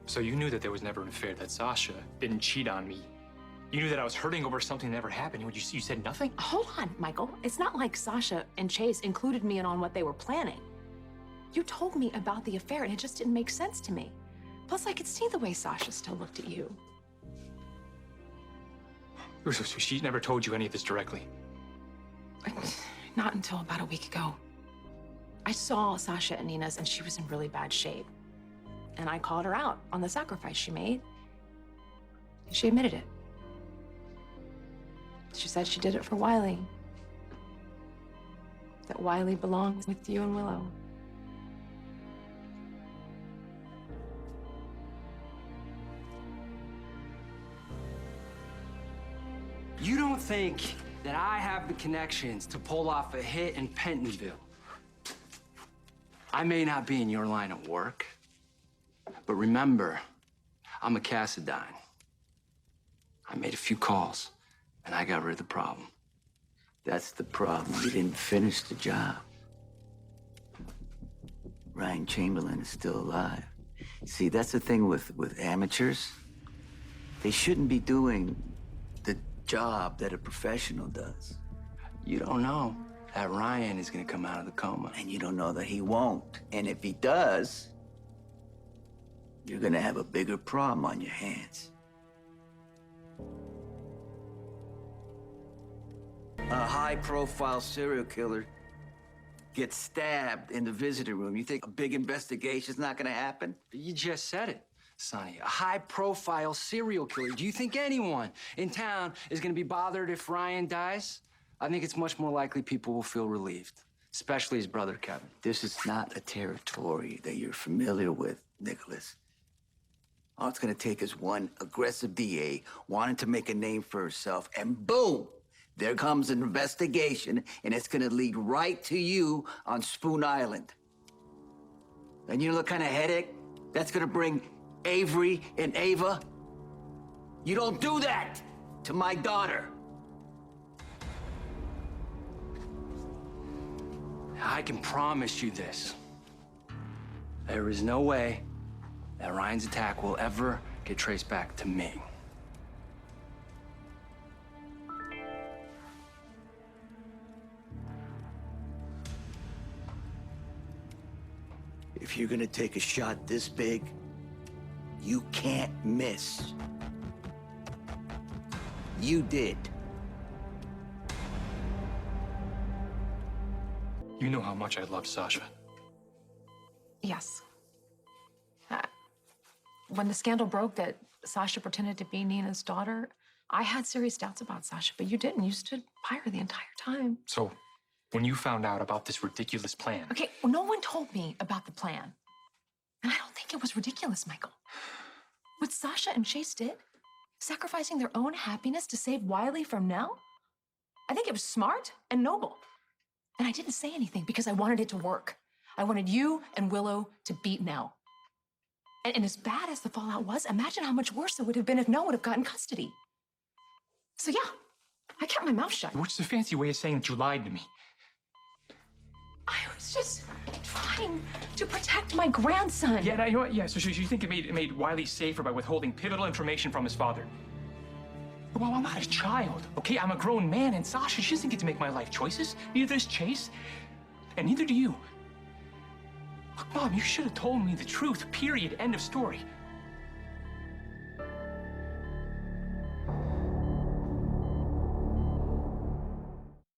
So you knew that there was never an affair, that Sasha didn't cheat on me. You knew that I was hurting over something that never happened. You said nothing? Hold on, Michael. It's not like Sasha and Chase included me in on what they were planning. You told me about the affair, and it just didn't make sense to me. Plus, I could see the way Sasha still looked at you. So she never told you any of this directly? Not until about a week ago. I saw Sasha at Nina's, and she was in really bad shape. And I called her out on the sacrifice she made. She admitted it. She said she did it for Wiley. That Wiley belongs with you and Willow. You don't think that I have the connections to pull off a hit in Pentonville? I may not be in your line of work, but remember, I'm a Cassadine. I made a few calls, and I got rid of the problem. That's the problem. You didn't finish the job. Ryan Chamberlain is still alive. See, that's the thing with amateurs. They shouldn't be doing the job that a professional does. You don't know that Ryan is gonna come out of the coma. And you don't know that he won't. And if he does, you're gonna have a bigger problem on your hands. A high-profile serial killer gets stabbed in the visitor room. You think a big investigation's not gonna happen? You just said it, Sonny. A high-profile serial killer. Do you think anyone in town is gonna be bothered if Ryan dies? I think it's much more likely people will feel relieved, especially his brother, Kevin. This is not a territory that you're familiar with, Nikolas. All it's gonna take is one aggressive DA wanting to make a name for herself, and boom! There comes an investigation, and it's gonna lead right to you on Spoon Island. And you know the kind of headache that's gonna bring Avery and Ava? You don't do that to my daughter. I can promise you this. There is no way that Ryan's attack will ever get traced back to me. If you're gonna take a shot this big, you can't miss. You did. You know how much I love Sasha. Yes. When the scandal broke that Sasha pretended to be Nina's daughter, I had serious doubts about Sasha, but you didn't. You stood by her the entire time. So, when you found out about this ridiculous plan... Okay, well, no one told me about the plan. And I don't think it was ridiculous, Michael. What Sasha and Chase did, sacrificing their own happiness to save Wiley from Nell, I think it was smart and noble. And I didn't say anything because I wanted it to work. I wanted you and Willow to beat Nell. And as bad as the fallout was, imagine how much worse it would have been if Nell would have gotten custody. So yeah, I kept my mouth shut. Which is a fancy way of saying that you lied to me. I was just trying to protect my grandson. Yeah, you know what? Yeah, so you think it made Wiley safer by withholding pivotal information from his father? Well, I'm not a child, okay? I'm a grown man, and Sasha, she doesn't get to make my life choices. Neither does Chase, and neither do you. Look, Mom, you should have told me the truth, period, end of story.